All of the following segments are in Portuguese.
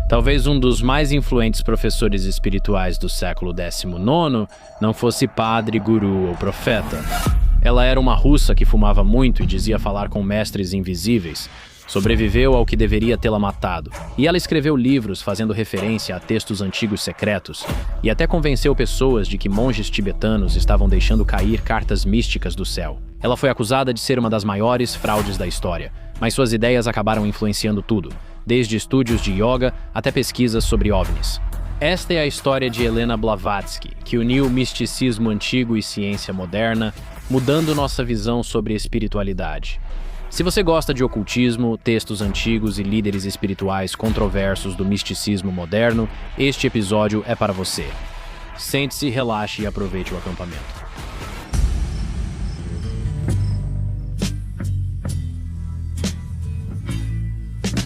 Talvez um dos mais influentes professores espirituais do século XIX não fosse padre, guru ou profeta. Ela era uma russa que fumava muito e dizia falar com mestres invisíveis. Sobreviveu ao que deveria tê-la matado. E ela escreveu livros fazendo referência a textos antigos secretos e até convenceu pessoas de que monges tibetanos estavam deixando cair cartas místicas do céu. Ela foi acusada de ser uma das maiores fraudes da história, mas suas ideias acabaram influenciando tudo, desde estúdios de yoga até pesquisas sobre OVNIs. Esta é a história de Helena Blavatsky, que uniu misticismo antigo e ciência moderna, mudando nossa visão sobre espiritualidade. Se você gosta de ocultismo, textos antigos e líderes espirituais controversos do misticismo moderno, este episódio é para você. Sente-se, relaxe e aproveite o acampamento.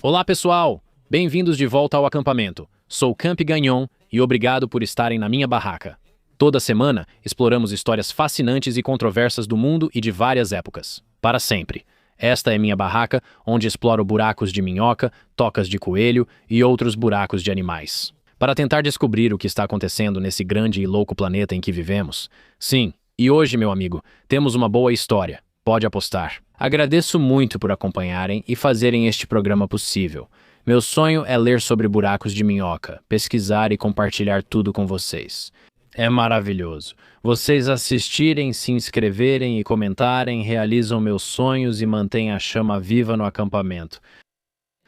Olá, pessoal! Bem-vindos de volta ao acampamento. Sou Camp Gagnon e obrigado por estarem na minha barraca. Toda semana, exploramos histórias fascinantes e controversas do mundo e de várias épocas. Para sempre. Esta é minha barraca, onde exploro buracos de minhoca, tocas de coelho e outros buracos de animais. Para tentar descobrir o que está acontecendo nesse grande e louco planeta em que vivemos. Sim, e hoje, meu amigo, temos uma boa história. Pode apostar. Agradeço muito por acompanharem e fazerem este programa possível. Meu sonho é ler sobre buracos de minhoca, pesquisar e compartilhar tudo com vocês. É maravilhoso. Vocês assistirem, se inscreverem e comentarem realizam meus sonhos e mantêm a chama viva no acampamento.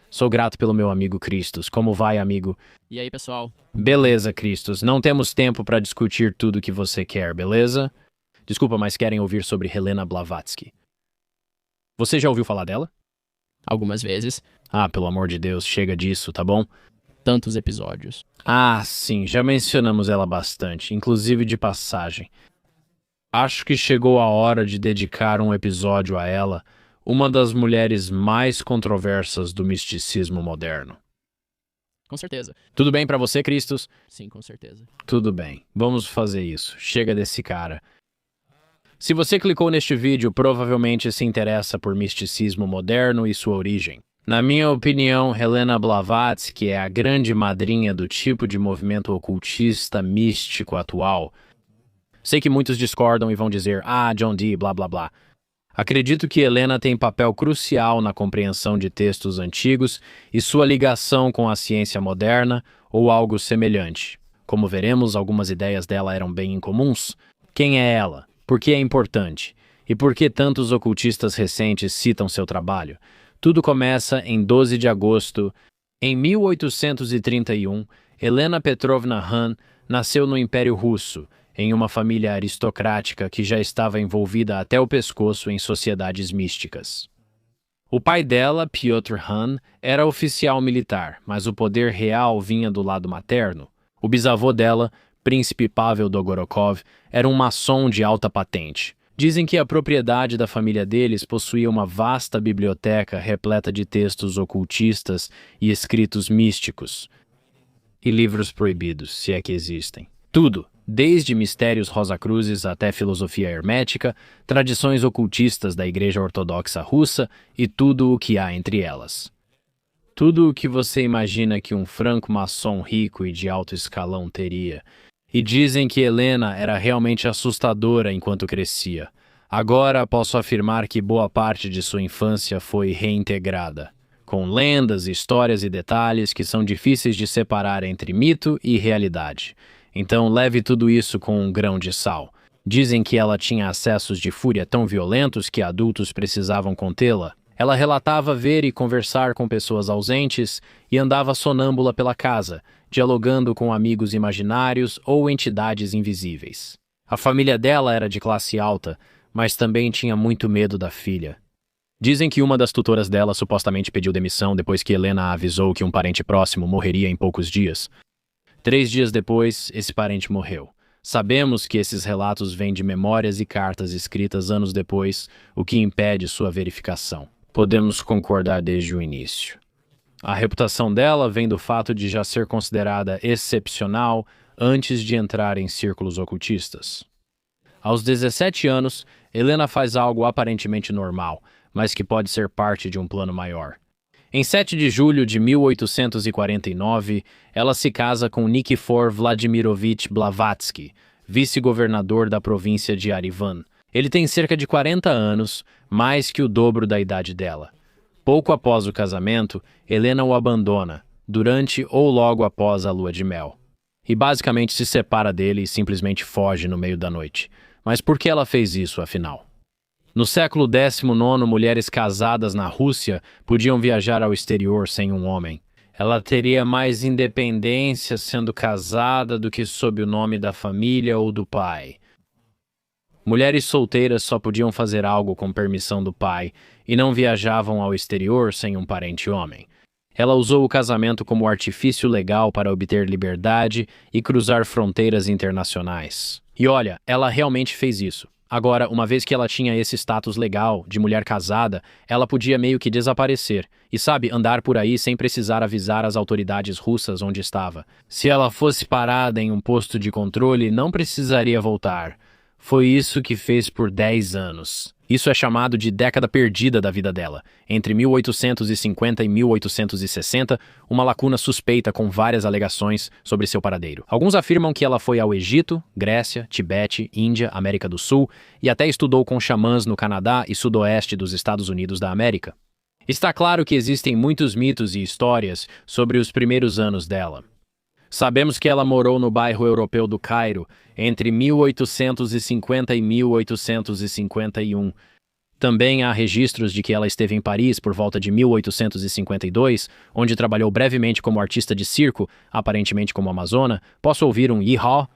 Sou grato pelo meu amigo Cristos. Como vai, amigo? E aí, pessoal? Beleza, Cristos. Não temos tempo para discutir tudo que você quer, beleza? Desculpa, mas querem ouvir sobre Helena Blavatsky. Você já ouviu falar dela? Algumas vezes. Ah, pelo amor de Deus, chega disso, tá bom? Tantos episódios. Ah, sim, já mencionamos ela bastante, inclusive de passagem. Acho que chegou a hora de dedicar um episódio a ela, uma das mulheres mais controversas do misticismo moderno. Com certeza. Tudo bem pra você, Cristos? Sim, com certeza. Tudo bem, vamos fazer isso. Chega desse cara. Se você clicou neste vídeo, provavelmente se interessa por misticismo moderno e sua origem. Na minha opinião, Helena Blavatsky é a grande madrinha do tipo de movimento ocultista místico atual. Sei que muitos discordam e vão dizer, John Dee, blá blá blá. Acredito que Helena tem papel crucial na compreensão de textos antigos e sua ligação com a ciência moderna ou algo semelhante. Como veremos, algumas ideias dela eram bem incomuns. Quem é ela? Por que é importante? E por que tantos ocultistas recentes citam seu trabalho? Tudo começa em 12 de agosto. Em 1831, Helena Petrovna Hahn nasceu no Império Russo, em uma família aristocrática que já estava envolvida até o pescoço em sociedades místicas. O pai dela, Piotr Hahn, era oficial militar, mas o poder real vinha do lado materno. O bisavô dela, Príncipe Pavel Dolgorukov, era um maçom de alta patente. Dizem que a propriedade da família deles possuía uma vasta biblioteca repleta de textos ocultistas e escritos místicos. E livros proibidos, se é que existem. Tudo, desde mistérios rosacruzes até filosofia hermética, tradições ocultistas da Igreja Ortodoxa Russa e tudo o que há entre elas. Tudo o que você imagina que um franco-maçom rico e de alto escalão teria. E dizem que Helena era realmente assustadora enquanto crescia. Agora posso afirmar que boa parte de sua infância foi reintegrada, com lendas, histórias e detalhes que são difíceis de separar entre mito e realidade. Então leve tudo isso com um grão de sal. Dizem que ela tinha acessos de fúria tão violentos que adultos precisavam contê-la. Ela relatava ver e conversar com pessoas ausentes e andava sonâmbula pela casa, dialogando com amigos imaginários ou entidades invisíveis. A família dela era de classe alta, mas também tinha muito medo da filha. Dizem que uma das tutoras dela supostamente pediu demissão depois que Helena avisou que um parente próximo morreria em poucos dias. 3 dias depois, esse parente morreu. Sabemos que esses relatos vêm de memórias e cartas escritas anos depois, o que impede sua verificação. Podemos concordar desde o início. A reputação dela vem do fato de já ser considerada excepcional antes de entrar em círculos ocultistas. Aos 17 anos, Helena faz algo aparentemente normal, mas que pode ser parte de um plano maior. Em 7 de julho de 1849, ela se casa com Nikifor Vladimirovich Blavatsky, vice-governador da província de Arivan. Ele tem cerca de 40 anos, mais que o dobro da idade dela. Pouco após o casamento, Helena o abandona, durante ou logo após a lua de mel. E basicamente se separa dele e simplesmente foge no meio da noite. Mas por que ela fez isso, afinal? No século XIX, mulheres casadas na Rússia podiam viajar ao exterior sem um homem. Ela teria mais independência sendo casada do que sob o nome da família ou do pai. Mulheres solteiras só podiam fazer algo com permissão do pai e não viajavam ao exterior sem um parente homem. Ela usou o casamento como artifício legal para obter liberdade e cruzar fronteiras internacionais. E olha, ela realmente fez isso. Agora, uma vez que ela tinha esse status legal de mulher casada, ela podia meio que desaparecer e, sabe, andar por aí sem precisar avisar as autoridades russas onde estava. Se ela fosse parada em um posto de controle, não precisaria voltar. Foi isso que fez por 10 anos. Isso é chamado de década perdida da vida dela. Entre 1850 e 1860, uma lacuna suspeita com várias alegações sobre seu paradeiro. Alguns afirmam que ela foi ao Egito, Grécia, Tibete, Índia, América do Sul e até estudou com xamãs no Canadá e sudoeste dos Estados Unidos da América. Está claro que existem muitos mitos e histórias sobre os primeiros anos dela. Sabemos que ela morou no bairro europeu do Cairo entre 1850 e 1851. Também há registros de que ela esteve em Paris por volta de 1852, onde trabalhou brevemente como artista de circo, aparentemente como amazona. Posso ouvir um yee-haw?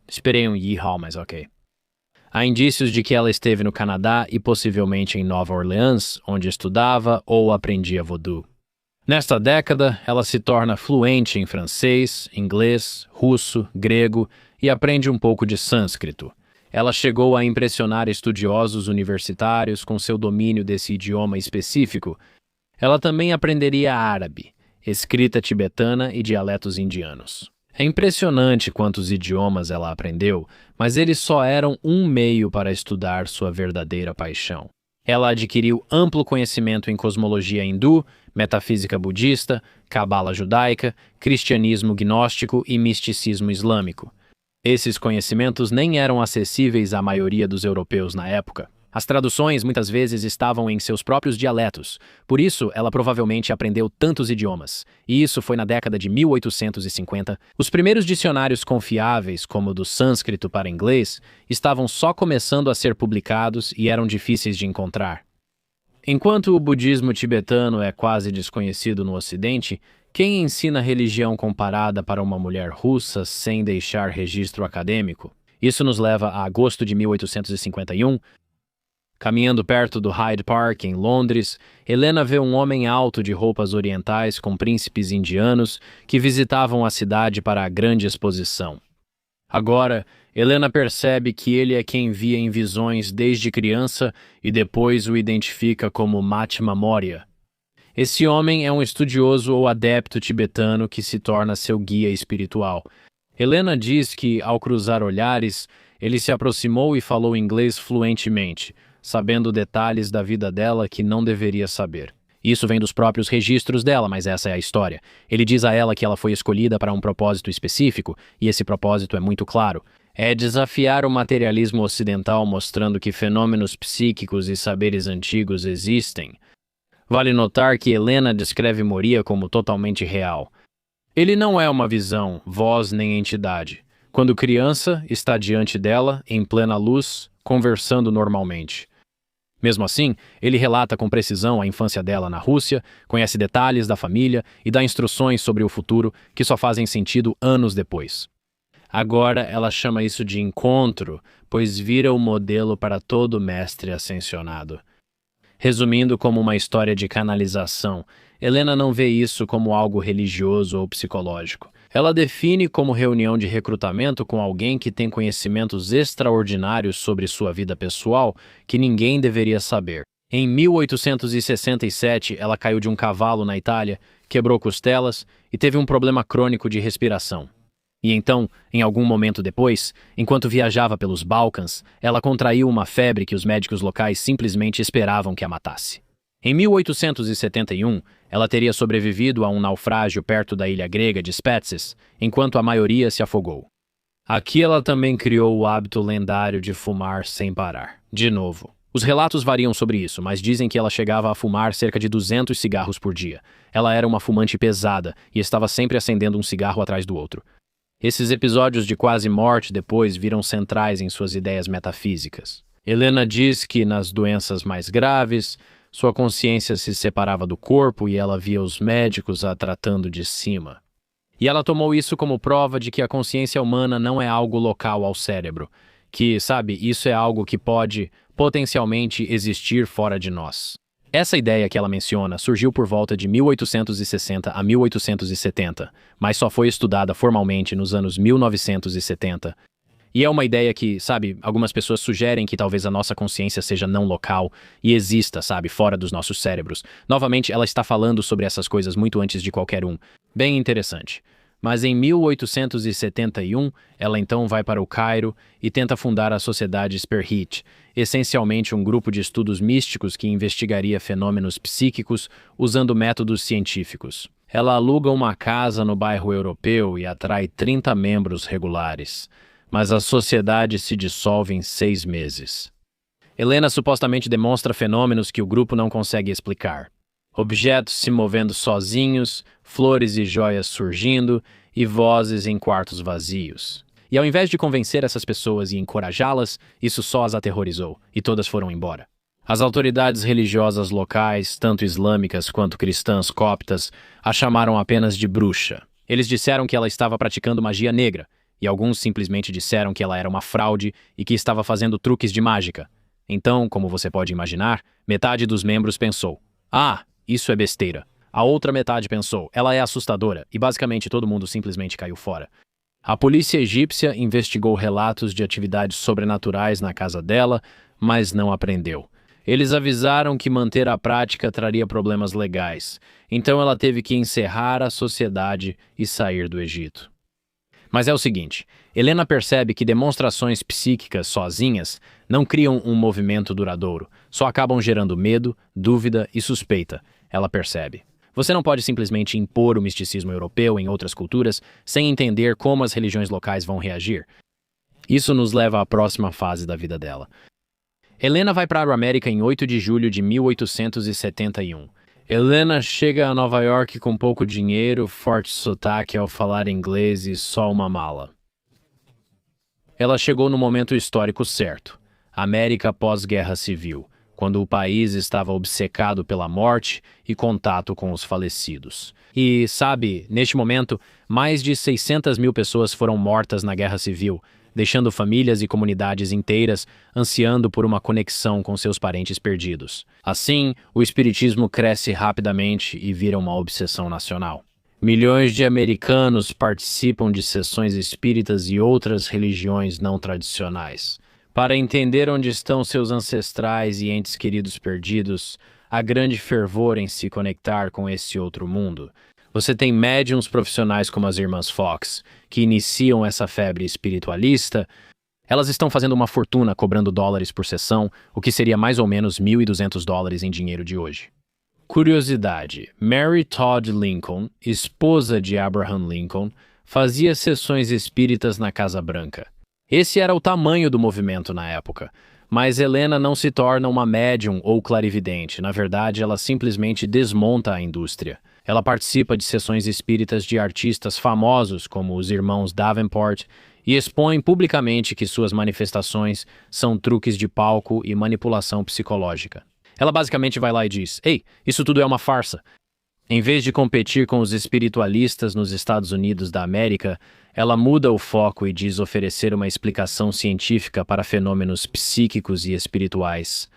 Esperei um yee-haw, mas ok. Há indícios de que ela esteve no Canadá e possivelmente em Nova Orleans, onde estudava ou aprendia voodoo. Nesta década, ela se torna fluente em francês, inglês, russo, grego e aprende um pouco de sânscrito. Ela chegou a impressionar estudiosos universitários com seu domínio desse idioma específico. Ela também aprenderia árabe, escrita tibetana e dialetos indianos. É impressionante quantos idiomas ela aprendeu, mas eles só eram um meio para estudar sua verdadeira paixão. Ela adquiriu amplo conhecimento em cosmologia hindu, metafísica budista, cabala judaica, cristianismo gnóstico e misticismo islâmico. Esses conhecimentos nem eram acessíveis à maioria dos europeus na época. As traduções muitas vezes estavam em seus próprios dialetos, por isso ela provavelmente aprendeu tantos idiomas. E isso foi na década de 1850. Os primeiros dicionários confiáveis, como o do sânscrito para inglês, estavam só começando a ser publicados e eram difíceis de encontrar. Enquanto o budismo tibetano é quase desconhecido no Ocidente, quem ensina religião comparada para uma mulher russa sem deixar registro acadêmico? Isso nos leva a agosto de 1851. Caminhando perto do Hyde Park, em Londres, Helena vê um homem alto de roupas orientais com príncipes indianos que visitavam a cidade para a grande exposição. Agora, Helena percebe que ele é quem via em visões desde criança e depois o identifica como Mahatma Maurya. Esse homem é um estudioso ou adepto tibetano que se torna seu guia espiritual. Helena diz que, ao cruzar olhares, ele se aproximou e falou inglês fluentemente, sabendo detalhes da vida dela que não deveria saber. Isso vem dos próprios registros dela, mas essa é a história. Ele diz a ela que ela foi escolhida para um propósito específico, e esse propósito é muito claro. É desafiar o materialismo ocidental mostrando que fenômenos psíquicos e saberes antigos existem. Vale notar que Helena descreve Maurya como totalmente real. Ele não é uma visão, voz nem entidade. Quando criança, está diante dela, em plena luz, conversando normalmente. Mesmo assim, ele relata com precisão a infância dela na Rússia, conhece detalhes da família e dá instruções sobre o futuro que só fazem sentido anos depois. Agora ela chama isso de encontro, pois vira o modelo para todo mestre ascensionado. Resumindo como uma história de canalização, Helena não vê isso como algo religioso ou psicológico. Ela define como reunião de recrutamento com alguém que tem conhecimentos extraordinários sobre sua vida pessoal que ninguém deveria saber. Em 1867, ela caiu de um cavalo na Itália, quebrou costelas e teve um problema crônico de respiração. E então, em algum momento depois, enquanto viajava pelos Balcãs, ela contraiu uma febre que os médicos locais simplesmente esperavam que a matasse. Em 1871, ela teria sobrevivido a um naufrágio perto da ilha grega de Spetses, enquanto a maioria se afogou. Aqui ela também criou o hábito lendário de fumar sem parar. De novo, os relatos variam sobre isso, mas dizem que ela chegava a fumar cerca de 200 cigarros por dia. Ela era uma fumante pesada e estava sempre acendendo um cigarro atrás do outro. Esses episódios de quase morte depois viram centrais em suas ideias metafísicas. Helena diz que nas doenças mais graves, sua consciência se separava do corpo e ela via os médicos a tratando de cima. E ela tomou isso como prova de que a consciência humana não é algo local ao cérebro, que, sabe, isso é algo que pode, potencialmente, existir fora de nós. Essa ideia que ela menciona surgiu por volta de 1860 a 1870, mas só foi estudada formalmente nos anos 1970. E é uma ideia que, sabe, algumas pessoas sugerem que talvez a nossa consciência seja não local e exista, sabe, fora dos nossos cérebros. Novamente, ela está falando sobre essas coisas muito antes de qualquer um. Bem interessante. Mas em 1871, ela então vai para o Cairo e tenta fundar a Sociedade Sperhit, essencialmente um grupo de estudos místicos que investigaria fenômenos psíquicos usando métodos científicos. Ela aluga uma casa no bairro europeu e atrai 30 membros regulares, mas a sociedade se dissolve em 6 meses. Helena supostamente demonstra fenômenos que o grupo não consegue explicar. Objetos se movendo sozinhos, flores e joias surgindo e vozes em quartos vazios. E ao invés de convencer essas pessoas e encorajá-las, isso só as aterrorizou, e todas foram embora. As autoridades religiosas locais, tanto islâmicas quanto cristãs coptas, a chamaram apenas de bruxa. Eles disseram que ela estava praticando magia negra, e alguns simplesmente disseram que ela era uma fraude e que estava fazendo truques de mágica. Então, como você pode imaginar, metade dos membros pensou: "Ah, isso é besteira." A outra metade pensou: "Ela é assustadora", e basicamente todo mundo simplesmente caiu fora. A polícia egípcia investigou relatos de atividades sobrenaturais na casa dela, mas não apreendeu. Eles avisaram que manter a prática traria problemas legais, então ela teve que encerrar a sociedade e sair do Egito. Mas é o seguinte, Helena percebe que demonstrações psíquicas sozinhas não criam um movimento duradouro, só acabam gerando medo, dúvida e suspeita. Ela percebe. Você não pode simplesmente impor o misticismo europeu em outras culturas sem entender como as religiões locais vão reagir. Isso nos leva à próxima fase da vida dela. Helena vai para a América em 8 de julho de 1871. Helena chega a Nova York com pouco dinheiro, forte sotaque ao falar inglês e só uma mala. Ela chegou no momento histórico certo, América pós-guerra civil, quando o país estava obcecado pela morte e contato com os falecidos. E, sabe, neste momento, mais de 600 mil pessoas foram mortas na guerra civil, deixando famílias e comunidades inteiras ansiando por uma conexão com seus parentes perdidos. Assim, o espiritismo cresce rapidamente e vira uma obsessão nacional. Milhões de americanos participam de sessões espíritas e outras religiões não tradicionais. Para entender onde estão seus ancestrais e entes queridos perdidos, há grande fervor em se conectar com esse outro mundo. Você tem médiums profissionais como as irmãs Fox, que iniciam essa febre espiritualista. Elas estão fazendo uma fortuna cobrando dólares por sessão, o que seria mais ou menos $1.200 em dinheiro de hoje. Curiosidade: Mary Todd Lincoln, esposa de Abraham Lincoln, fazia sessões espíritas na Casa Branca. Esse era o tamanho do movimento na época. Mas Helena não se torna uma médium ou clarividente. Na verdade, ela simplesmente desmonta a indústria. Ela participa de sessões espíritas de artistas famosos como os irmãos Davenport e expõe publicamente que suas manifestações são truques de palco e manipulação psicológica. Ela basicamente vai lá e diz: "Ei, isso tudo é uma farsa." Em vez de competir com os espiritualistas nos Estados Unidos da América, ela muda o foco e diz oferecer uma explicação científica para fenômenos psíquicos e espirituais.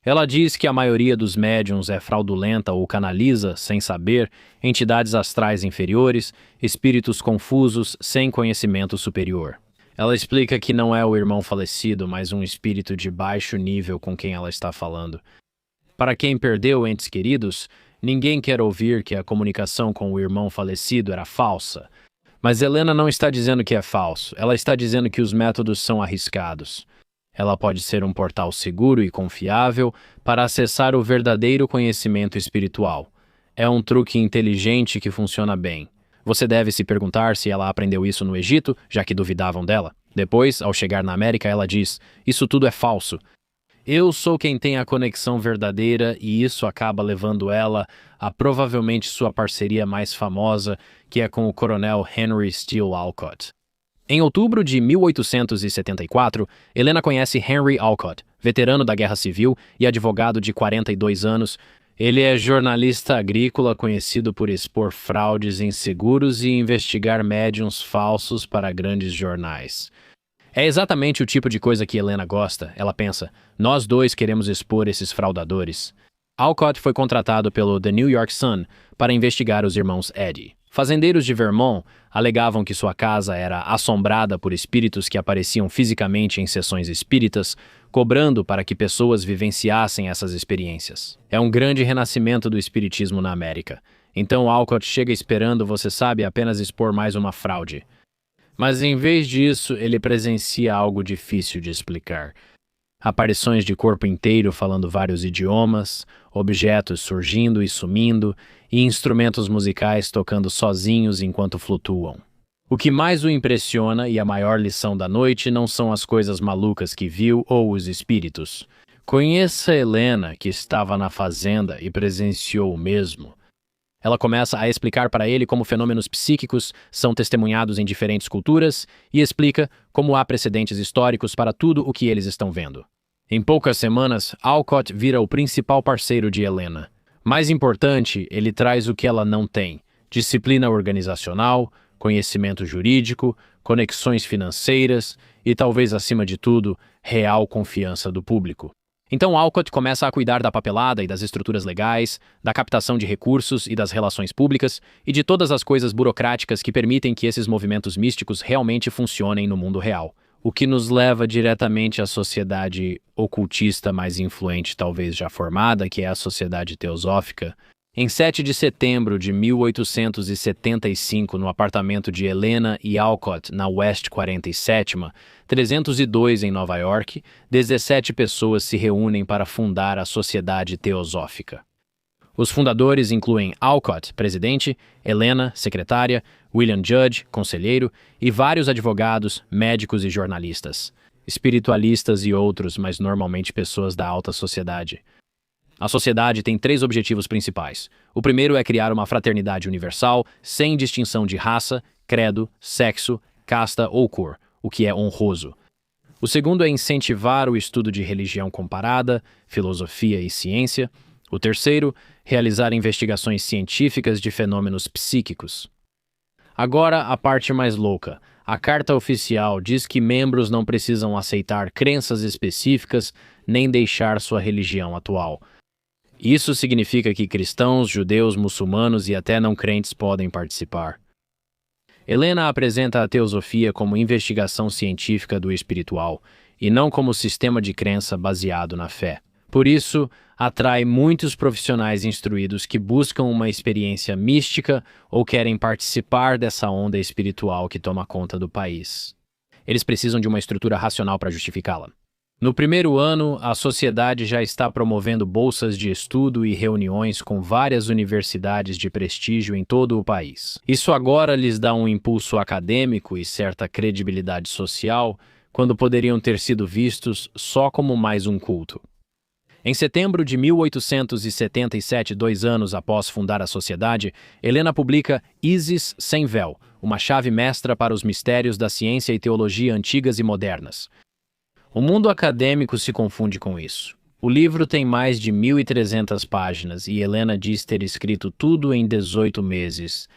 Ela diz que a maioria dos médiums é fraudulenta ou canaliza, sem saber, entidades astrais inferiores, espíritos confusos, sem conhecimento superior. Ela explica que não é o irmão falecido, mas um espírito de baixo nível com quem ela está falando. Para quem perdeu entes queridos, ninguém quer ouvir que a comunicação com o irmão falecido era falsa. Mas Helena não está dizendo que é falso, ela está dizendo que os métodos são arriscados. Ela pode ser um portal seguro e confiável para acessar o verdadeiro conhecimento espiritual. É um truque inteligente que funciona bem. Você deve se perguntar se ela aprendeu isso no Egito, já que duvidavam dela. Depois, ao chegar na América, ela diz: "Isso tudo é falso. Eu sou quem tem a conexão verdadeira", e isso acaba levando ela a provavelmente sua parceria mais famosa, que é com o coronel Henry Steele Olcott. Em outubro de 1874, Helena conhece Henry Olcott, veterano da Guerra Civil e advogado de 42 anos. Ele é jornalista agrícola conhecido por expor fraudes em seguros e investigar médiums falsos para grandes jornais. É exatamente o tipo de coisa que Helena gosta. Ela pensa: nós dois queremos expor esses fraudadores. Olcott foi contratado pelo The New York Sun para investigar os irmãos Eddy. Fazendeiros de Vermont alegavam que sua casa era assombrada por espíritos que apareciam fisicamente em sessões espíritas, cobrando para que pessoas vivenciassem essas experiências. É um grande renascimento do espiritismo na América. Então Olcott chega esperando, você sabe, apenas expor mais uma fraude. Mas em vez disso, ele presencia algo difícil de explicar. Aparições de corpo inteiro falando vários idiomas, objetos surgindo e sumindo, e instrumentos musicais tocando sozinhos enquanto flutuam. O que mais o impressiona e a maior lição da noite não são as coisas malucas que viu ou os espíritos. Conheça Helena, que estava na fazenda e presenciou o mesmo. Ela começa a explicar para ele como fenômenos psíquicos são testemunhados em diferentes culturas e explica como há precedentes históricos para tudo o que eles estão vendo. Em poucas semanas, Olcott vira o principal parceiro de Helena. Mais importante, ele traz o que ela não tem: disciplina organizacional, conhecimento jurídico, conexões financeiras e, talvez acima de tudo, real confiança do público. Então Olcott começa a cuidar da papelada e das estruturas legais, da captação de recursos e das relações públicas e de todas as coisas burocráticas que permitem que esses movimentos místicos realmente funcionem no mundo real. O que nos leva diretamente à sociedade ocultista mais influente, talvez já formada, que é a Sociedade Teosófica. Em 7 de setembro de 1875, no apartamento de Helena e Olcott, na West 47ª, 302 em Nova York, 17 pessoas se reúnem para fundar a Sociedade Teosófica. Os fundadores incluem Olcott, presidente, Helena, secretária, William Judge, conselheiro, e vários advogados, médicos e jornalistas, espiritualistas e outros, mas normalmente pessoas da alta sociedade. A sociedade tem 3 objetivos principais. O primeiro é criar uma fraternidade universal, sem distinção de raça, credo, sexo, casta ou cor, o que é honroso. O segundo é incentivar o estudo de religião comparada, filosofia e ciência. O terceiro, realizar investigações científicas de fenômenos psíquicos. Agora, a parte mais louca. A carta oficial diz que membros não precisam aceitar crenças específicas nem deixar sua religião atual. Isso significa que cristãos, judeus, muçulmanos e até não crentes podem participar. Helena apresenta a teosofia como investigação científica do espiritual e não como sistema de crença baseado na fé. Por isso, atrai muitos profissionais instruídos que buscam uma experiência mística ou querem participar dessa onda espiritual que toma conta do país. Eles precisam de uma estrutura racional para justificá-la. No primeiro ano, a sociedade já está promovendo bolsas de estudo e reuniões com várias universidades de prestígio em todo o país. Isso agora lhes dá um impulso acadêmico e certa credibilidade social, quando poderiam ter sido vistos só como mais um culto. Em setembro de 1877, 2 anos após fundar a sociedade, Helena publica Isis Sem Véu, uma chave mestra para os mistérios da ciência e teologia antigas e modernas. O mundo acadêmico se confunde com isso. O livro tem mais de 1.300 páginas e Helena diz ter escrito tudo em 18 meses.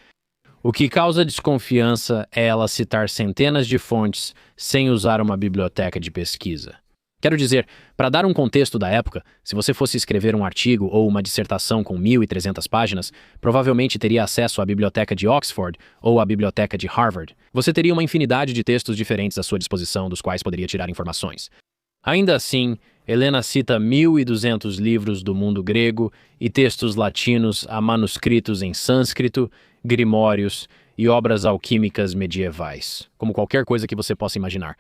O que causa desconfiança é ela citar centenas de fontes sem usar uma biblioteca de pesquisa. Quero dizer, para dar um contexto da época, se você fosse escrever um artigo ou uma dissertação com 1.300 páginas, provavelmente teria acesso à biblioteca de Oxford ou à biblioteca de Harvard. Você teria uma infinidade de textos diferentes à sua disposição, dos quais poderia tirar informações. Ainda assim, Helena cita 1.200 livros do mundo grego e textos latinos a manuscritos em sânscrito, grimórios e obras alquímicas medievais, como qualquer coisa que você possa imaginar.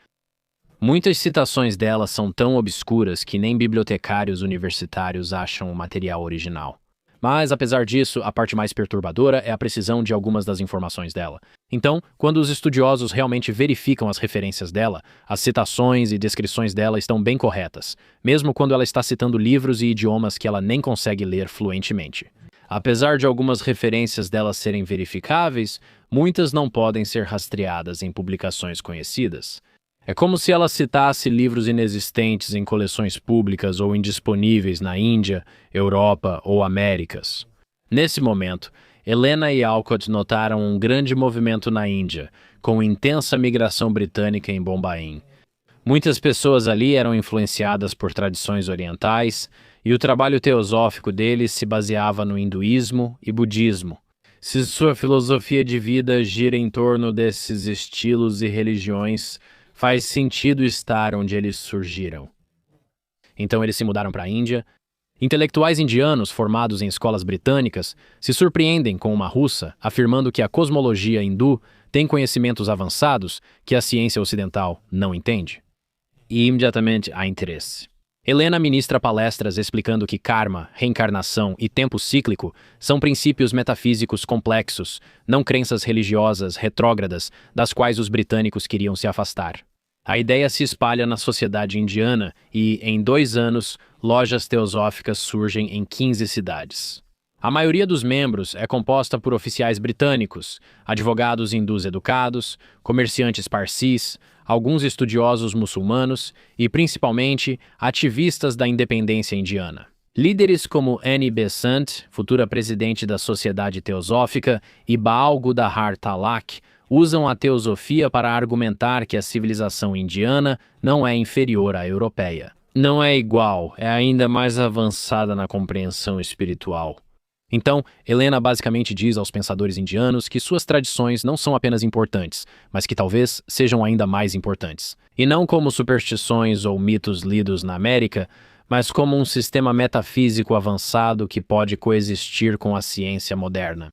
Muitas citações dela são tão obscuras que nem bibliotecários universitários acham o material original. Mas, apesar disso, a parte mais perturbadora é a precisão de algumas das informações dela. Então, quando os estudiosos realmente verificam as referências dela, as citações e descrições dela estão bem corretas, mesmo quando ela está citando livros e idiomas que ela nem consegue ler fluentemente. Apesar de algumas referências dela serem verificáveis, muitas não podem ser rastreadas em publicações conhecidas. É como se ela citasse livros inexistentes em coleções públicas ou indisponíveis na Índia, Europa ou Américas. Nesse momento, Helena e Alcott notaram um grande movimento na Índia, com intensa migração britânica em Bombaim. Muitas pessoas ali eram influenciadas por tradições orientais, e o trabalho teosófico deles se baseava no hinduísmo e budismo. Se sua filosofia de vida gira em torno desses estilos e religiões, faz sentido estar onde eles surgiram. Então eles se mudaram para a Índia. Intelectuais indianos formados em escolas britânicas se surpreendem com uma russa afirmando que a cosmologia hindu tem conhecimentos avançados que a ciência ocidental não entende. E imediatamente há interesse. Helena ministra palestras explicando que karma, reencarnação e tempo cíclico são princípios metafísicos complexos, não crenças religiosas retrógradas das quais os britânicos queriam se afastar. A ideia se espalha na sociedade indiana e, em 2 anos, lojas teosóficas surgem em 15 cidades. A maioria dos membros é composta por oficiais britânicos, advogados hindus educados, comerciantes parsis, alguns estudiosos muçulmanos e, principalmente, ativistas da independência indiana. Líderes como Annie Besant, futura presidente da Sociedade Teosófica, e Baal Gudahar Talak usam a teosofia para argumentar que a civilização indiana não é inferior à europeia. Não é igual, é ainda mais avançada na compreensão espiritual. Então, Helena basicamente diz aos pensadores indianos que suas tradições não são apenas importantes, mas que talvez sejam ainda mais importantes. E não como superstições ou mitos lidos na América, mas como um sistema metafísico avançado que pode coexistir com a ciência moderna.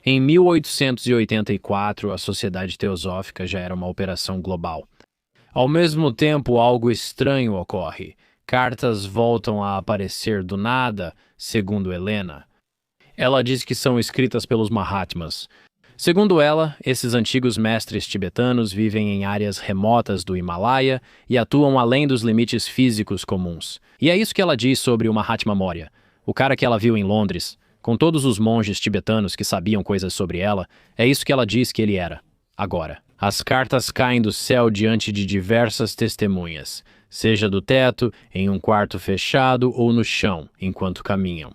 Em 1884, a Sociedade Teosófica já era uma operação global. Ao mesmo tempo, algo estranho ocorre. Cartas voltam a aparecer do nada, segundo Helena. Ela diz que são escritas pelos Mahatmas. Segundo ela, esses antigos mestres tibetanos vivem em áreas remotas do Himalaia e atuam além dos limites físicos comuns. E é isso que ela diz sobre o Mahatma Morya, o cara que ela viu em Londres, com todos os monges tibetanos que sabiam coisas sobre ela. É isso que ela diz que ele era. Agora, as cartas caem do céu diante de diversas testemunhas, seja do teto, em um quarto fechado ou no chão, enquanto caminham.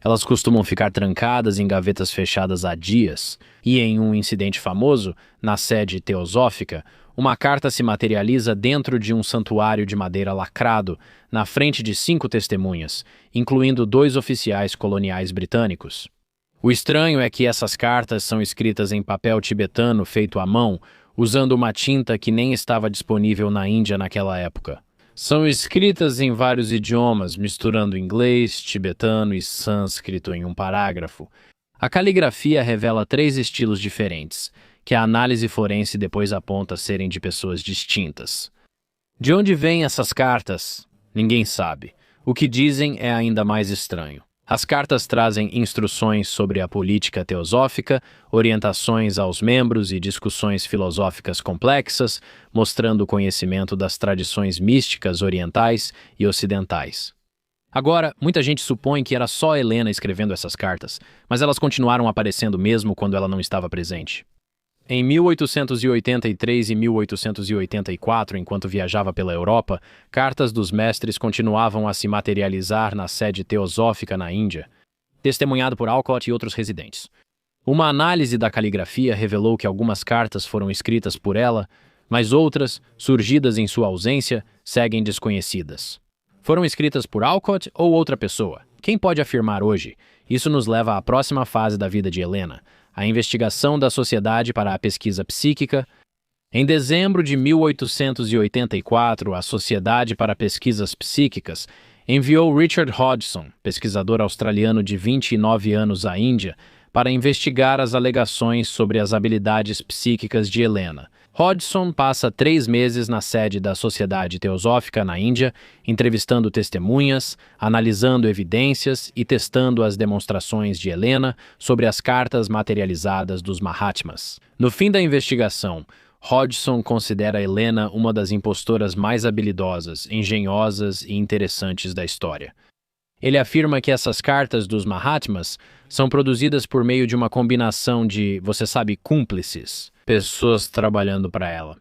Elas costumam ficar trancadas em gavetas fechadas há dias, e em um incidente famoso, na sede teosófica, uma carta se materializa dentro de um santuário de madeira lacrado, na frente de 5 testemunhas, incluindo 2 oficiais coloniais britânicos. O estranho é que essas cartas são escritas em papel tibetano feito à mão, usando uma tinta que nem estava disponível na Índia naquela época. São escritas em vários idiomas, misturando inglês, tibetano e sânscrito em um parágrafo. A caligrafia revela 3 estilos diferentes, que a análise forense depois aponta serem de pessoas distintas. De onde vêm essas cartas? Ninguém sabe. O que dizem é ainda mais estranho. As cartas trazem instruções sobre a política teosófica, orientações aos membros e discussões filosóficas complexas, mostrando o conhecimento das tradições místicas orientais e ocidentais. Agora, muita gente supõe que era só Helena escrevendo essas cartas, mas elas continuaram aparecendo mesmo quando ela não estava presente. Em 1883 e 1884, enquanto viajava pela Europa, cartas dos mestres continuavam a se materializar na sede teosófica na Índia, testemunhado por Alcott e outros residentes. Uma análise da caligrafia revelou que algumas cartas foram escritas por ela, mas outras, surgidas em sua ausência, seguem desconhecidas. Foram escritas por Alcott ou outra pessoa? Quem pode afirmar hoje? Isso nos leva à próxima fase da vida de Helena, a investigação da Sociedade para a Pesquisa Psíquica. Em dezembro de 1884, a Sociedade para Pesquisas Psíquicas enviou Richard Hodgson, pesquisador australiano de 29 anos à Índia, para investigar as alegações sobre as habilidades psíquicas de Helena. Hodgson passa 3 meses na sede da Sociedade Teosófica na Índia, entrevistando testemunhas, analisando evidências e testando as demonstrações de Helena sobre as cartas materializadas dos Mahatmas. No fim da investigação, Hodgson considera Helena uma das impostoras mais habilidosas, engenhosas e interessantes da história. Ele afirma que essas cartas dos Mahatmas são produzidas por meio de uma combinação de, você sabe, cúmplices, pessoas trabalhando para ela.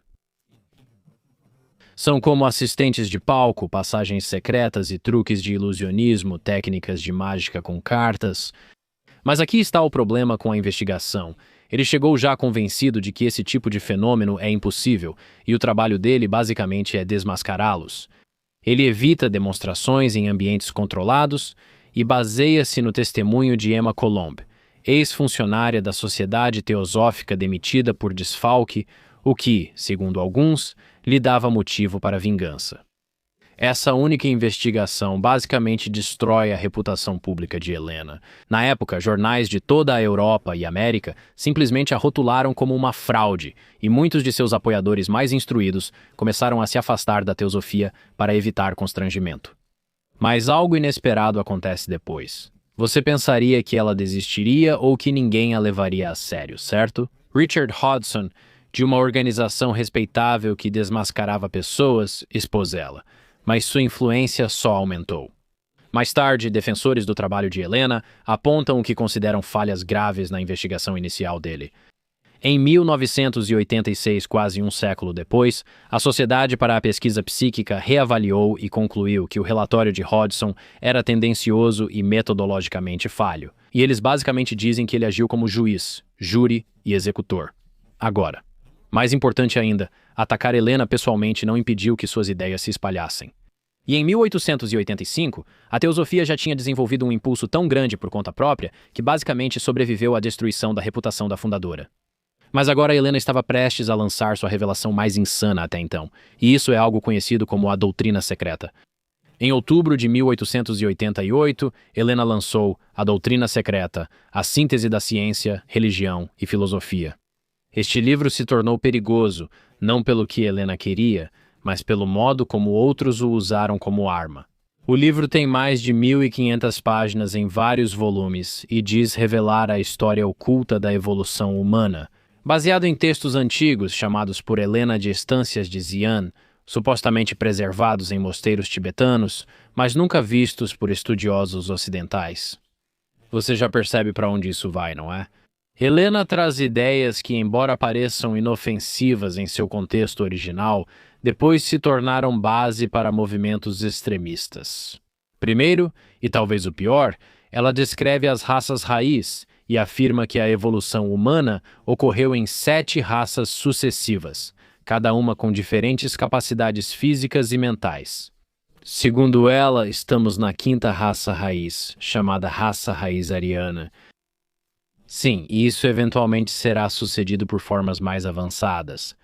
São como assistentes de palco, passagens secretas e truques de ilusionismo, técnicas de mágica com cartas. Mas aqui está o problema com a investigação. Ele chegou já convencido de que esse tipo de fenômeno é impossível, e o trabalho dele basicamente é desmascará-los. Ele evita demonstrações em ambientes controlados e baseia-se no testemunho de Emma Colomb, ex-funcionária da Sociedade Teosófica demitida por desfalque, o que, segundo alguns, lhe dava motivo para vingança. Essa única investigação basicamente destrói a reputação pública de Helena. Na época, jornais de toda a Europa e América simplesmente a rotularam como uma fraude, e muitos de seus apoiadores mais instruídos começaram a se afastar da teosofia para evitar constrangimento. Mas algo inesperado acontece depois. Você pensaria que ela desistiria ou que ninguém a levaria a sério, certo? Richard Hodgson, de uma organização respeitável que desmascarava pessoas, expôs ela. Mas sua influência só aumentou. Mais tarde, defensores do trabalho de Helena apontam o que consideram falhas graves na investigação inicial dele. Em 1986, quase um século depois, a Sociedade para a Pesquisa Psíquica reavaliou e concluiu que o relatório de Hodgson era tendencioso e metodologicamente falho, e eles basicamente dizem que ele agiu como juiz, júri e executor. Agora, mais importante ainda, atacar Helena pessoalmente não impediu que suas ideias se espalhassem. E em 1885, a teosofia já tinha desenvolvido um impulso tão grande por conta própria que basicamente sobreviveu à destruição da reputação da fundadora. Mas agora Helena estava prestes a lançar sua revelação mais insana até então, e isso é algo conhecido como a doutrina secreta. Em outubro de 1888, Helena lançou a Doutrina Secreta, a síntese da ciência, religião e filosofia. Este livro se tornou perigoso, não pelo que Helena queria, mas pelo modo como outros o usaram como arma. O livro tem mais de 1.500 páginas em vários volumes e diz revelar a história oculta da evolução humana, baseado em textos antigos chamados por Helena de Estâncias de Xi'an, supostamente preservados em mosteiros tibetanos, mas nunca vistos por estudiosos ocidentais. Você já percebe para onde isso vai, não é? Helena traz ideias que, embora pareçam inofensivas em seu contexto original, depois se tornaram base para movimentos extremistas. Primeiro, e talvez o pior, ela descreve as raças raiz e afirma que a evolução humana ocorreu em 7 raças sucessivas, cada uma com diferentes capacidades físicas e mentais. Segundo ela, estamos na 5ª raça raiz, chamada raça raiz ariana. Sim, e isso eventualmente será sucedido por formas mais avançadas.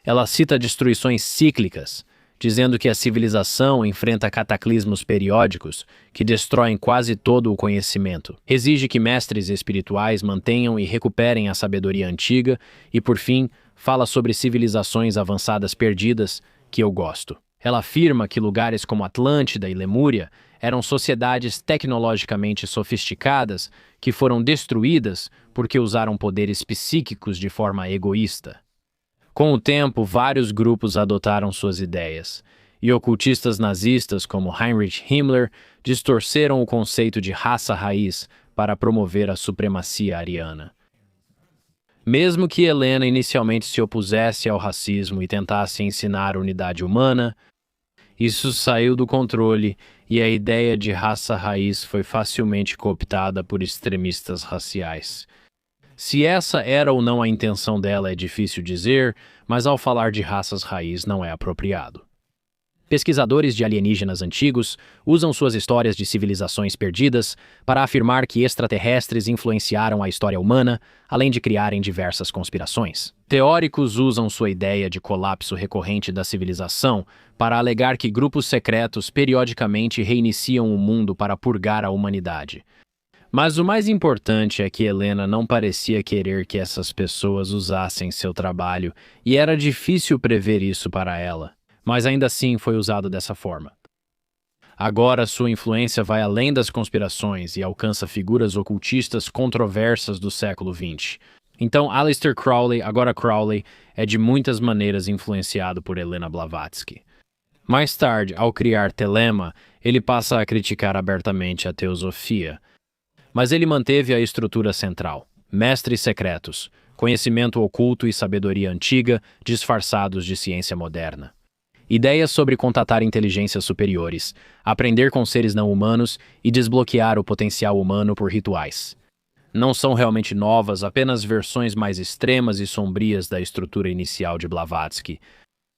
Ela cita destruições cíclicas, dizendo que a civilização enfrenta cataclismos periódicos que destroem quase todo o conhecimento. Exige que mestres espirituais mantenham e recuperem a sabedoria antiga e, por fim, fala sobre civilizações avançadas perdidas, que eu gosto. Ela afirma que lugares como Atlântida e Lemúria eram sociedades tecnologicamente sofisticadas que foram destruídas porque usaram poderes psíquicos de forma egoísta. Com o tempo, vários grupos adotaram suas ideias, e ocultistas nazistas como Heinrich Himmler distorceram o conceito de raça raiz para promover a supremacia ariana. Mesmo que Helena inicialmente se opusesse ao racismo e tentasse ensinar a unidade humana, isso saiu do controle e a ideia de raça raiz foi facilmente cooptada por extremistas raciais. Se essa era ou não a intenção dela é difícil dizer, mas ao falar de raças raiz não é apropriado. Pesquisadores de alienígenas antigos usam suas histórias de civilizações perdidas para afirmar que extraterrestres influenciaram a história humana, além de criarem diversas conspirações. Teóricos usam sua ideia de colapso recorrente da civilização para alegar que grupos secretos periodicamente reiniciam o mundo para purgar a humanidade. Mas o mais importante é que Helena não parecia querer que essas pessoas usassem seu trabalho, e era difícil prever isso para ela. Mas ainda assim foi usado dessa forma. Agora sua influência vai além das conspirações e alcança figuras ocultistas controversas do século XX. Então, Aleister Crowley, agora Crowley, é de muitas maneiras influenciado por Helena Blavatsky. Mais tarde, ao criar Telema, ele passa a criticar abertamente a teosofia. Mas ele manteve a estrutura central: mestres secretos, conhecimento oculto e sabedoria antiga disfarçados de ciência moderna. Ideias sobre contatar inteligências superiores, aprender com seres não humanos e desbloquear o potencial humano por rituais. Não são realmente novas, apenas versões mais extremas e sombrias da estrutura inicial de Blavatsky.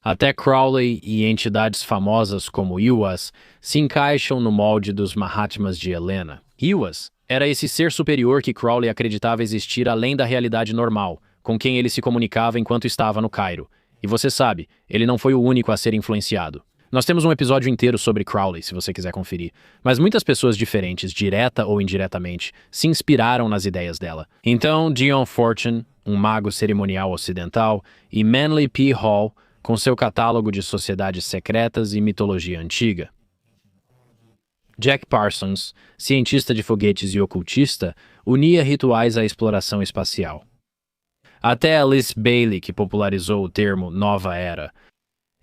Até Crowley e entidades famosas como Iwas se encaixam no molde dos Mahatmas de Helena. Iwas era esse ser superior que Crowley acreditava existir além da realidade normal, com quem ele se comunicava enquanto estava no Cairo. E você sabe, ele não foi o único a ser influenciado. Nós temos um episódio inteiro sobre Crowley, se você quiser conferir. Mas muitas pessoas diferentes, direta ou indiretamente, se inspiraram nas ideias dela. Então, Dion Fortune, um mago cerimonial ocidental, e Manly P. Hall, com seu catálogo de sociedades secretas e mitologia antiga. Jack Parsons, cientista de foguetes e ocultista, unia rituais à exploração espacial. Até Alice Bailey, que popularizou o termo Nova Era.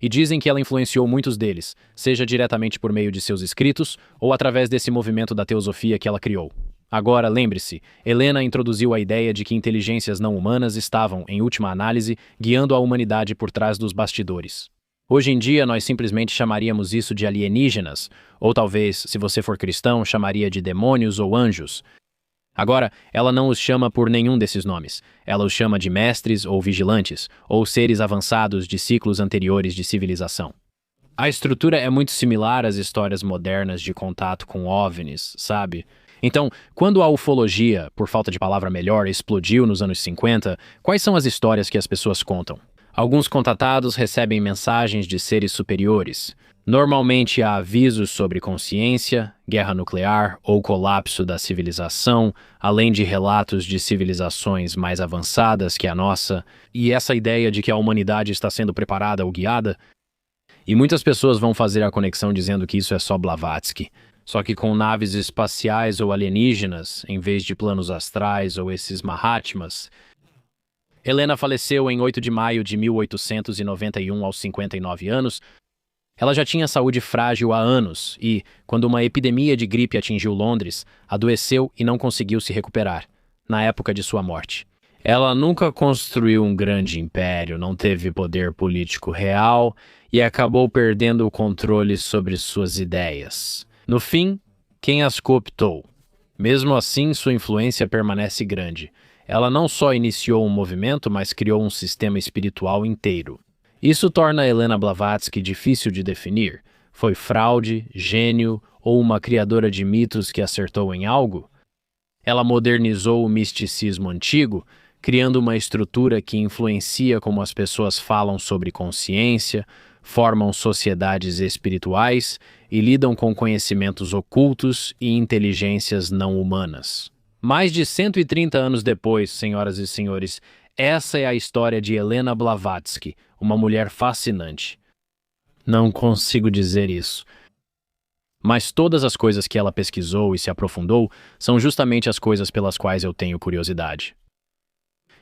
E dizem que ela influenciou muitos deles, seja diretamente por meio de seus escritos ou através desse movimento da teosofia que ela criou. Agora, lembre-se, Helena introduziu a ideia de que inteligências não humanas estavam, em última análise, guiando a humanidade por trás dos bastidores. Hoje em dia, nós simplesmente chamaríamos isso de alienígenas, ou talvez, se você for cristão, chamaria de demônios ou anjos. Agora, ela não os chama por nenhum desses nomes. Ela os chama de mestres ou vigilantes, ou seres avançados de ciclos anteriores de civilização. A estrutura é muito similar às histórias modernas de contato com OVNIs, sabe? Então, quando a ufologia, por falta de palavra melhor, explodiu nos anos 50, quais são as histórias que as pessoas contam? Alguns contatados recebem mensagens de seres superiores. Normalmente há avisos sobre consciência, guerra nuclear ou colapso da civilização, além de relatos de civilizações mais avançadas que a nossa, e essa ideia de que a humanidade está sendo preparada ou guiada. E muitas pessoas vão fazer a conexão dizendo que isso é só Blavatsky. Só que com naves espaciais ou alienígenas, em vez de planos astrais ou esses Mahatmas. Helena faleceu em 8 de maio de 1891 aos 59 anos. Ela já tinha saúde frágil há anos e, quando uma epidemia de gripe atingiu Londres, adoeceu e não conseguiu se recuperar, na época de sua morte. Ela nunca construiu um grande império, não teve poder político real e acabou perdendo o controle sobre suas ideias. No fim, quem as cooptou? Mesmo assim, sua influência permanece grande. Ela não só iniciou um movimento, mas criou um sistema espiritual inteiro. Isso torna Helena Blavatsky difícil de definir. Foi fraude, gênio ou uma criadora de mitos que acertou em algo? Ela modernizou o misticismo antigo, criando uma estrutura que influencia como as pessoas falam sobre consciência, formam sociedades espirituais e lidam com conhecimentos ocultos e inteligências não humanas. Mais de 130 anos depois, senhoras e senhores, essa é a história de Helena Blavatsky, uma mulher fascinante. Não consigo dizer isso. Mas todas as coisas que ela pesquisou e se aprofundou são justamente as coisas pelas quais eu tenho curiosidade.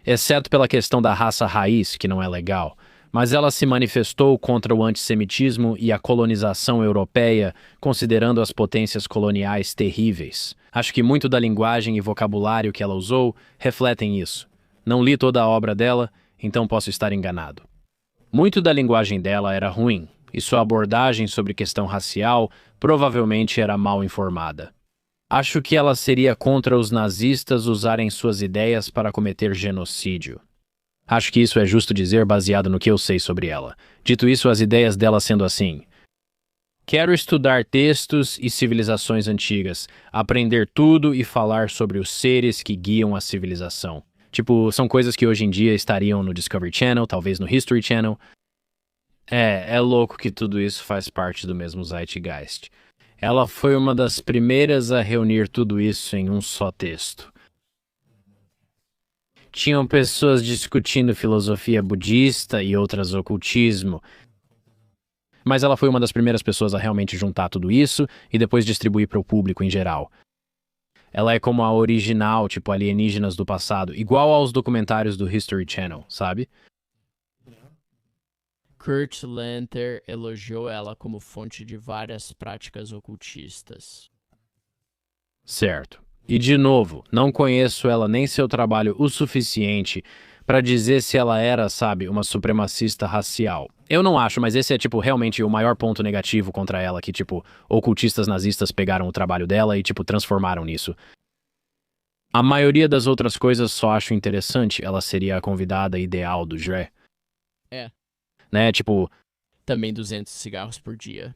Exceto pela questão da raça raiz, que não é legal, mas ela se manifestou contra o antissemitismo e a colonização europeia, considerando as potências coloniais terríveis. Acho que muito da linguagem e vocabulário que ela usou refletem isso. Não li toda a obra dela, então posso estar enganado. Muito da linguagem dela era ruim, e sua abordagem sobre questão racial provavelmente era mal informada. Acho que ela seria contra os nazistas usarem suas ideias para cometer genocídio. Acho que isso é justo dizer baseado no que eu sei sobre ela. Dito isso, as ideias dela sendo assim: quero estudar textos e civilizações antigas, aprender tudo e falar sobre os seres que guiam a civilização. Tipo, são coisas que hoje em dia estariam no Discovery Channel, talvez no History Channel. É louco que tudo isso faz parte do mesmo Zeitgeist. Ela foi uma das primeiras a reunir tudo isso em um só texto. Tinham pessoas discutindo filosofia budista e outras ocultismo, mas ela foi uma das primeiras pessoas a realmente juntar tudo isso e depois distribuir para o público em geral. Ela é como a original, tipo alienígenas do passado, igual aos documentários do History Channel, sabe? Kurt Lanter elogiou ela como fonte de várias práticas ocultistas. Certo. E de novo, não conheço ela nem seu trabalho o suficiente para dizer se ela era, sabe, uma supremacista racial. Eu não acho, mas esse é, tipo, realmente o maior ponto negativo contra ela, que, tipo, ocultistas nazistas pegaram o trabalho dela e, tipo, transformaram nisso. A maioria das outras coisas só acho interessante, ela seria a convidada ideal do Dre. É. Né, tipo, Também 200 cigarros por dia.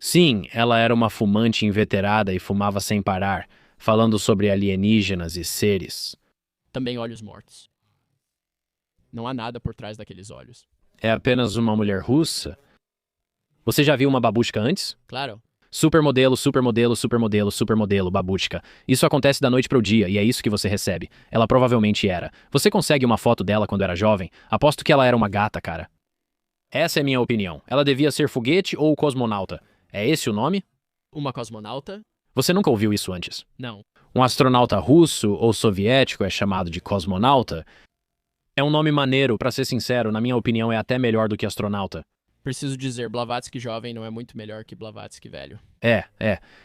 sim, ela era uma fumante inveterada e fumava sem parar, falando sobre alienígenas e seres. Também olhos mortos. Não há nada por trás daqueles olhos. É apenas uma mulher russa? Você já viu uma babushka antes? Claro, Supermodelo, supermodelo, supermodelo, supermodelo, babushka. Isso acontece da noite pro dia e é isso que você recebe. Ela provavelmente era. Você consegue uma foto dela quando era jovem? Aposto que ela era uma gata, cara. Essa é minha opinião. Ela devia ser foguete ou cosmonauta. É esse o nome? uma cosmonauta? Você nunca ouviu isso antes. Não. Um astronauta russo ou soviético é chamado de cosmonauta? É um nome maneiro, pra ser sincero, na minha opinião é até melhor do que astronauta. Preciso dizer, Blavatsky jovem não é muito melhor que Blavatsky velho. É.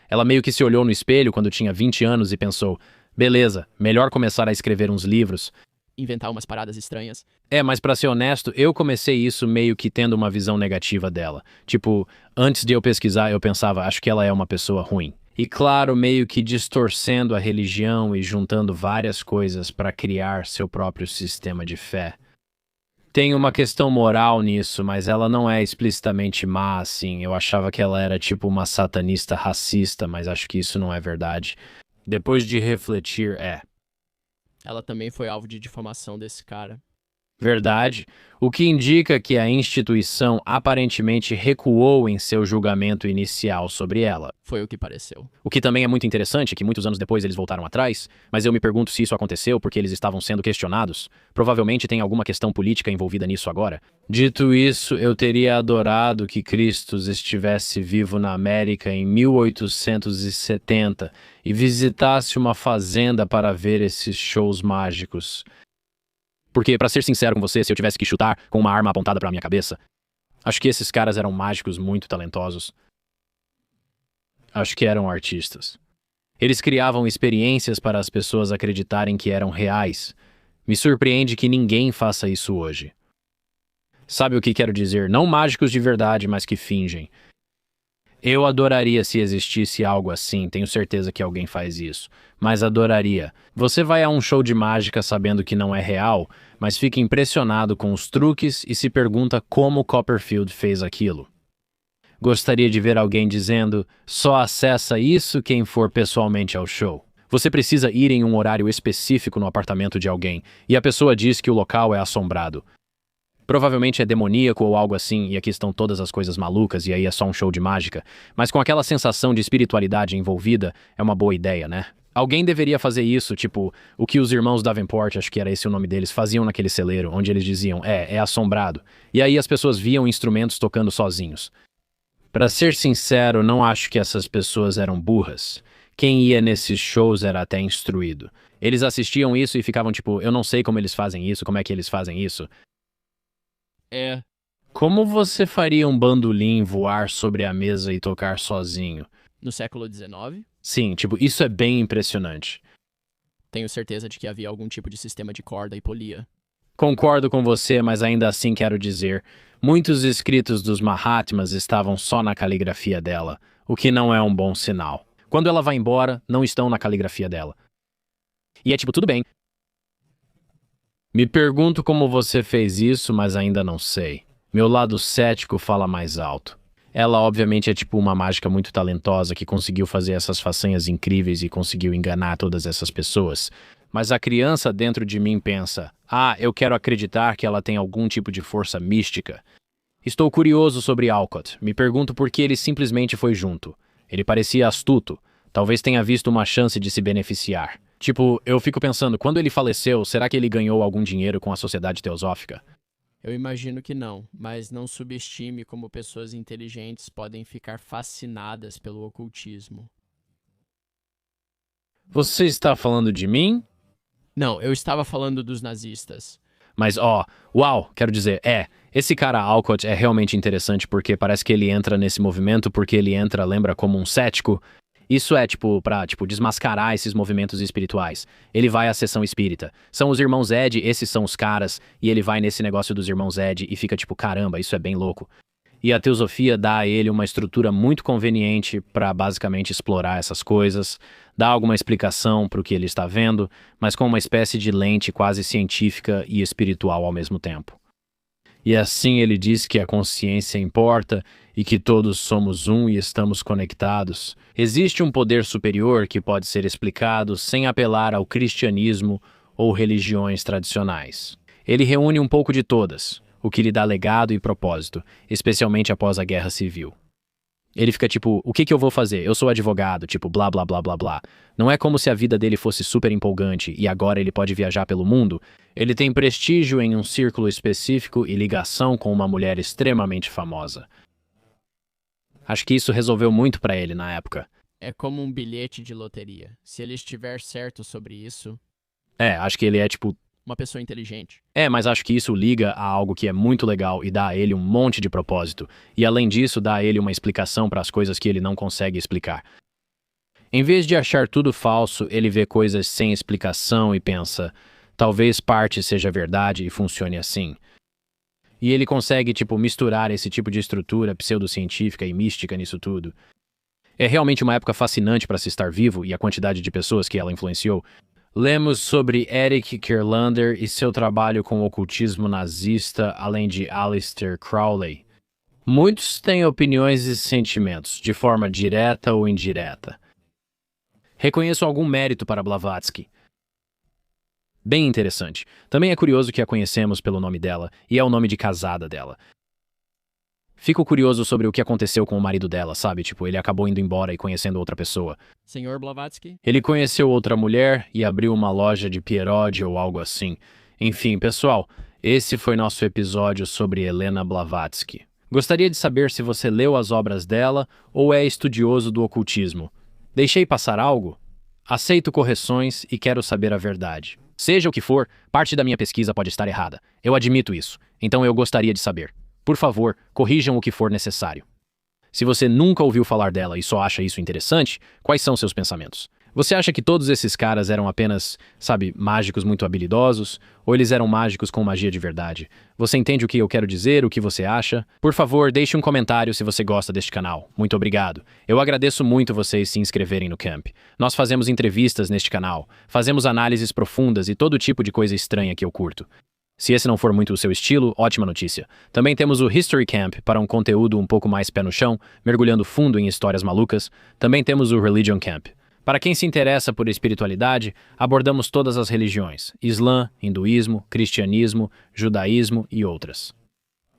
Ela meio que se olhou no espelho quando tinha 20 anos e pensou: beleza, melhor começar a escrever uns livros. Inventar umas paradas estranhas. Mas pra ser honesto, eu comecei isso meio que tendo uma visão negativa dela. Tipo, antes de eu pesquisar, eu pensava, acho que ela é uma pessoa ruim. E claro, meio que distorcendo a religião e juntando várias coisas pra criar seu próprio sistema de fé. Tem uma questão moral nisso, mas ela não é explicitamente má, assim. Eu achava que ela era tipo uma satanista racista, mas acho que isso não é verdade. Depois de refletir, Ela também foi alvo de difamação desse cara. verdade, o que indica que a instituição aparentemente recuou em seu julgamento inicial sobre ela. Foi o que pareceu. O que também é muito interessante, que muitos anos depois eles voltaram atrás, mas eu me pergunto se isso aconteceu porque eles estavam sendo questionados. Provavelmente tem alguma questão política envolvida nisso agora. Dito isso, eu teria adorado que Cristo estivesse vivo na América em 1870 e visitasse uma fazenda para ver esses shows mágicos. Porque, pra ser sincero com você, se eu tivesse que chutar com uma arma apontada pra minha cabeça, acho que esses caras eram mágicos muito talentosos. Acho que eram artistas. Eles criavam experiências para as pessoas acreditarem que eram reais. Me surpreende que ninguém faça isso hoje. Sabe o que quero dizer? Não mágicos de verdade, mas que fingem. Eu adoraria se existisse algo assim, tenho certeza que alguém faz isso. Mas adoraria. Você vai a um show de mágica sabendo que não é real, mas fica impressionado com os truques e se pergunta como Copperfield fez aquilo. Gostaria de ver alguém dizendo, só acessa isso quem for pessoalmente ao show. Você precisa ir em um horário específico no apartamento de alguém, e a pessoa diz que o local é assombrado. Provavelmente é demoníaco ou algo assim, e aqui estão todas as coisas malucas e aí é só um show de mágica. Mas com aquela sensação de espiritualidade envolvida, é uma boa ideia, né? Alguém deveria fazer isso, tipo, o que os irmãos Davenport, acho que era esse o nome deles, faziam naquele celeiro, onde eles diziam, é assombrado. E aí as pessoas viam instrumentos tocando sozinhos. Pra ser sincero, não acho que essas pessoas eram burras. Quem ia nesses shows era até instruído. Eles assistiam isso e ficavam tipo, eu não sei como eles fazem isso, como é que eles fazem isso. É. Como você faria um bandolim voar sobre a mesa e tocar sozinho? No século XIX, Sim, tipo, isso é bem impressionante. tenho certeza de que havia algum tipo de sistema de corda e polia. Concordo com você, mas ainda assim quero dizer, muitos escritos dos Mahatmas estavam só na caligrafia dela, o que não é um bom sinal. Quando ela vai embora, não estão na caligrafia dela. E é tipo, tudo bem. Me pergunto como você fez isso, mas ainda não sei. Meu lado cético fala mais alto. Ela obviamente é tipo uma mágica muito talentosa que conseguiu fazer essas façanhas incríveis e conseguiu enganar todas essas pessoas. Mas a criança dentro de mim pensa, eu quero acreditar que ela tem algum tipo de força mística. Estou curioso sobre Alcott. Me pergunto por que ele simplesmente foi junto. Ele parecia astuto. Talvez tenha visto uma chance de se beneficiar. Tipo, eu fico pensando, quando ele faleceu, será que ele ganhou algum dinheiro com a Sociedade Teosófica? Eu imagino que não, mas não subestime como pessoas inteligentes podem ficar fascinadas pelo ocultismo. Você está falando de mim? Não, eu estava falando dos nazistas. Mas, uau, quero dizer, esse cara Alcott é realmente interessante porque parece que ele entra nesse movimento porque ele entra, lembra, como um cético. Isso é, pra desmascarar esses movimentos espirituais. Ele vai à sessão espírita. São os irmãos Ed, esses são os caras, e ele vai nesse negócio dos irmãos Ed e fica tipo, caramba, isso é bem louco. E a teosofia dá a ele uma estrutura muito conveniente para basicamente explorar essas coisas, dá alguma explicação para o que ele está vendo, mas com uma espécie de lente quase científica e espiritual ao mesmo tempo. E assim ele diz que a consciência importa e que todos somos um e estamos conectados. Existe um poder superior que pode ser explicado sem apelar ao cristianismo ou religiões tradicionais. Ele reúne um pouco de todas, o que lhe dá legado e propósito, especialmente após a Guerra Civil. Ele fica tipo, o que eu vou fazer? Eu sou advogado, tipo, blá blá blá blá blá. Não é como se a vida dele fosse super empolgante e agora ele pode viajar pelo mundo. Ele tem prestígio em um círculo específico e ligação com uma mulher extremamente famosa. Acho que isso resolveu muito pra ele na época. É como um bilhete de loteria. Se ele estiver certo sobre isso, Acho que ele é tipo... uma pessoa inteligente. Mas acho que isso liga a algo que é muito legal e dá a ele um monte de propósito. E além disso, dá a ele uma explicação para as coisas que ele não consegue explicar. Em vez de achar tudo falso, ele vê coisas sem explicação e pensa, talvez parte seja verdade e funcione assim. E ele consegue, misturar esse tipo de estrutura pseudocientífica e mística nisso tudo. É realmente uma época fascinante para se estar vivo e a quantidade de pessoas que ela influenciou. Lemos sobre Eric Kierlander e seu trabalho com o ocultismo nazista, além de Aleister Crowley. Muitos têm opiniões e sentimentos, de forma direta ou indireta. Reconheço algum mérito para Blavatsky. Bem interessante. Também é curioso que a conhecemos pelo nome dela, e é o nome de casada dela. Fico curioso sobre o que aconteceu com o marido dela, sabe? Ele acabou indo embora e conhecendo outra pessoa. Senhor Blavatsky? Ele conheceu outra mulher e abriu uma loja de Pierogi ou algo assim. Enfim, pessoal, esse foi nosso episódio sobre Helena Blavatsky. Gostaria de saber se você leu as obras dela ou é estudioso do ocultismo. Deixei passar algo? Aceito correções e quero saber a verdade. Seja o que for, parte da minha pesquisa pode estar errada. Eu admito isso, então eu gostaria de saber. Por favor, corrijam o que for necessário. Se você nunca ouviu falar dela e só acha isso interessante, quais são seus pensamentos? Você acha que todos esses caras eram apenas, mágicos muito habilidosos? Ou eles eram mágicos com magia de verdade? Você entende o que eu quero dizer, o que você acha? Por favor, deixe um comentário se você gosta deste canal. Muito obrigado. Eu agradeço muito vocês se inscreverem no Camp. Nós fazemos entrevistas neste canal, fazemos análises profundas e todo tipo de coisa estranha que eu curto. Se esse não for muito o seu estilo, ótima notícia. Também temos o History Camp para um conteúdo um pouco mais pé no chão, mergulhando fundo em histórias malucas. Também temos o Religion Camp. Para quem se interessa por espiritualidade, abordamos todas as religiões: Islã, Hinduísmo, Cristianismo, Judaísmo e outras.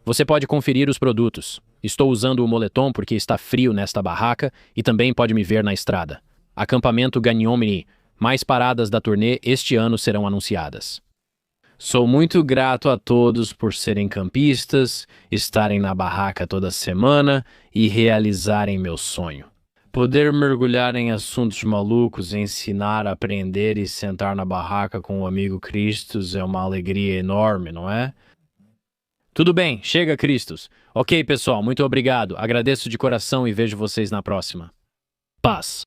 Você pode conferir os produtos. Estou usando o moletom porque está frio nesta barraca e também pode me ver na estrada. Acampamento Gagnon-Mini. Mais paradas da turnê este ano serão anunciadas. Sou muito grato a todos por serem campistas, estarem na barraca toda semana e realizarem meu sonho. Poder mergulhar em assuntos malucos, ensinar, aprender e sentar na barraca com o amigo Cristos é uma alegria enorme, não é? Tudo bem, chega Cristos. Ok, pessoal, muito obrigado. Agradeço de coração e vejo vocês na próxima. Paz.